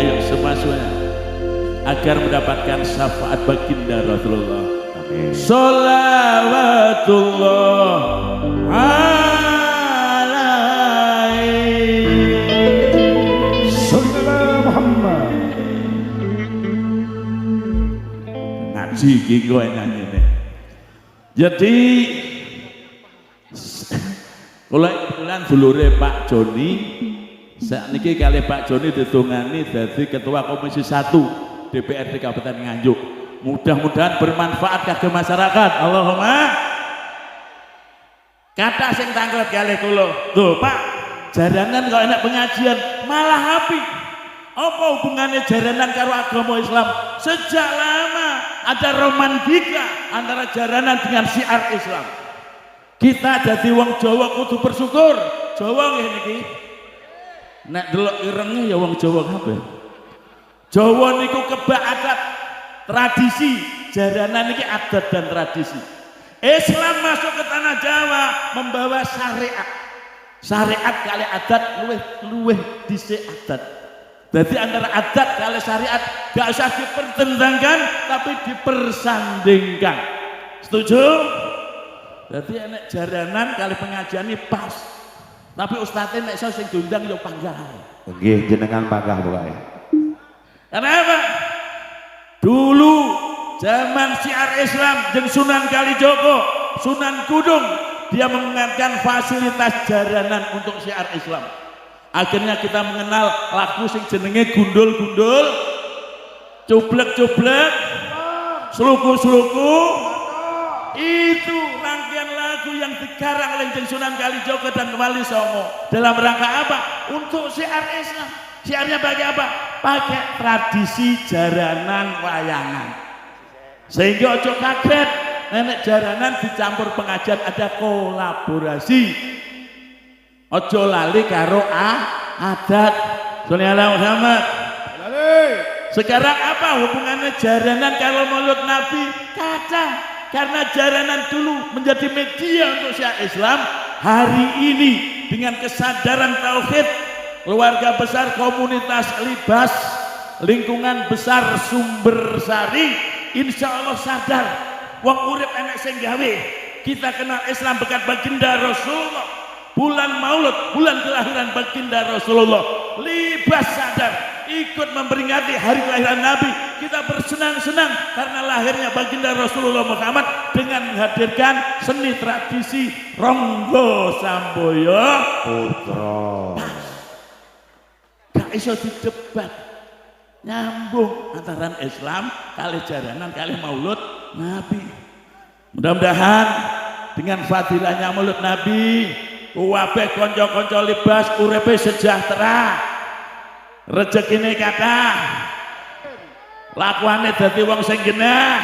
Ayo semuanya agar mendapatkan syafaat baginda Rasulullah. Amin. Sholawatullah alaihi sallallahu Muhammad. Ngaji iki kowe nyanyine. Jadi kula kebetulan dulure Pak Joni, sakniki kali Pak Joni ditungani dadi ketua Komisi 1 DPRD Kabupaten Nganjuk. Mudah-mudahan bermanfaat kangge masyarakat. Allahumma. Kata sing tanglet kali kula, "Lho Pak, jaranan kok enak pengajian malah api. Apa hubungannya jaranan karo agama Islam?" Sejak lama ada romantika antara jaranan dengan syiar Islam. Kita jadi wong Jawa kudu bersyukur. Jawa nggih niki. Nek delok irenge ya wong Jawa kabeh. Jawa niku kebak adat, tradisi, jaranan niki adat dan tradisi. Islam masuk ke tanah Jawa membawa syariat. Syariat kali adat luweh dhisik adat. Jadi antara adat kali syariat gak usah dipertentangkan tapi dipersandingkan. Setuju? Jadi enek jaranan kali pengajian ini pas. Tapi ustadznya nek iso sing diundang yo panggah. Nggih, jenengan panggah pokoke. Kenapa? Dulu zaman syiar Islam jeung Sunan Kalijogo, Sunan Kudung, dia mengingatkan fasilitas jaranan untuk syiar Islam. Akhirnya kita mengenal lagu sing jenenge gundul-gundul, cublek-cublek, seluku-seluku. Itu rangkaian lagu yang dikarang oleh Sunan Kalijogo dan Wali Songo. Dalam rangka apa? Untuk syiar Islam. Syiarnya pakai apa? Pakai tradisi jaranan wayangan. Sehingga ojo kaget, nenek jaranan dicampur pengajian, ada kolaborasi. Ojo lali karo adat. Sallallahu Muhammad. Sekarang apa hubungannya jaranan kalau maulid Nabi? Kacang. Karena jaranan dulu menjadi media untuk syiar Islam, hari ini dengan kesadaran tauhid, keluarga besar komunitas Libas, lingkungan besar Sumbersari, insya Allah sadar wong urip enek sing gawe. Kita kenal Islam berkat baginda Rasulullah, bulan Maulud, bulan kelahiran baginda Rasulullah. Libas sadar ikut memperingati hari kelahiran Nabi. Kita bersenang-senang karena lahirnya baginda Rasulullah Muhammad dengan menghadirkan seni tradisi Ronggo Samboyo Putra. Gak iso didebat, nyambung antara Islam kali jaranan kali maulud Nabi. Mudah-mudahan dengan fadilahnya mulut Nabi, kabeh kanca-kanca libas uripe sejahtera, rezekine kathah, lakuane dadi wong sing genah,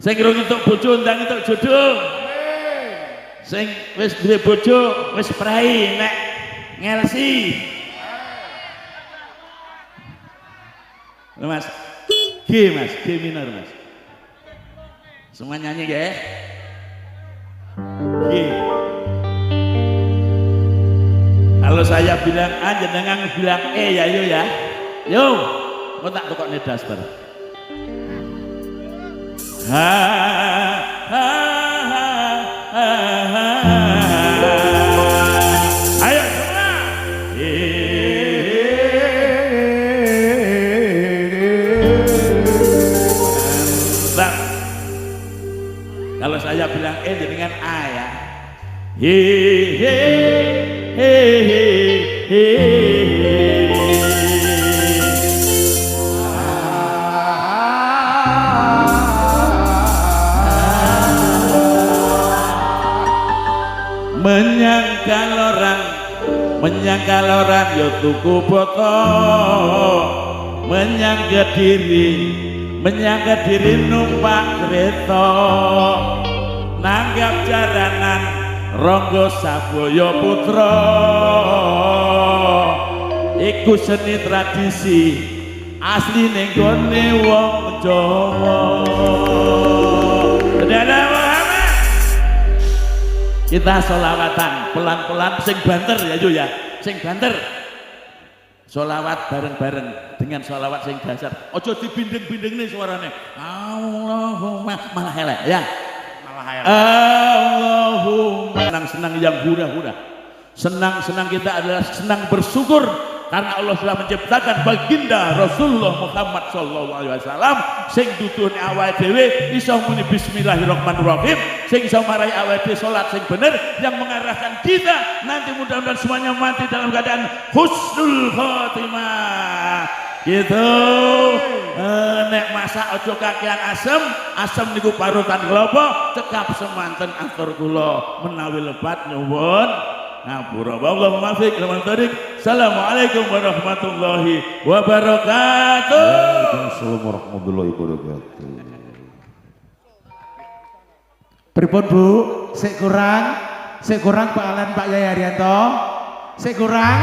sing urung entuk bojo ndang entuk jodoh, sing wis duwe bojo wis prai nek ngelsi. Mas, G mas, G minor mas. Semua nyanyi ya. G. Kalau saya bilang A, jenengan bilang E ya yo ya. Yo, mau tak tukok nih daster. Ha ha ha ha ha. Ayo semua. Mantap. Kalau saya bilang E dengan A ya. He he he he he. Menyangkal orang yo tuku botol, menyangka diri numpak kereta, nanggap jaranan Ronggo Saboyo Putra. Iku seni tradisi asli ning gone wong Jawa. Kita sholawatan pelan-pelan sing banter ya yo ya, sing banter. Sholawat bareng-bareng dengan sholawat sing dasar. Ojo dibinding-binding nih suaranya. Allahumma malah elek ya. Malah elek. Allahumma senang yang hura-hura. Senang kita adalah senang bersyukur karena Allah sudah menciptakan baginda Rasulullah Muhammad sallallahu alaihi wasallam sing dudune awake dhewe iso muni bismillahirrahmanirrahim, sing iso marai awake dhewe salat sing bener yang mengarahkan kita nanti mudah-mudahan semuanya mati dalam keadaan husnul khotimah. Gitu. Nek masak ojo kakean asem niku parutan klopo, cekap semanten atur kula menawi lebat nyuwun ngapura. Allahumma fiq lawan tarik. Assalamualaikum warahmatullahi wabarakatuh. Waalaikumsalam warahmatullahi wabarakatuh. Pripun Bu? Sik kurang Pak Alan, Pak Yaya Haryanto. Sik kurang.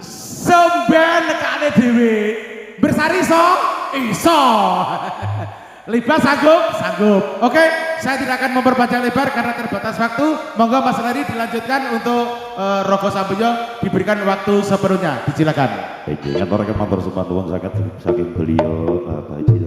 Semben nekane dhewe. Bersari iso. Libas sanggup. Oke, saya tidak akan memperpanjang lebar karena terbatas waktu. Monggo Mas Lari dilanjutkan untuk Ronggo Saboyo, diberikan waktu sepenuhnya. Disilakan. Baik, ngaturaken matur sembah nuwun saking beliau Pak Haji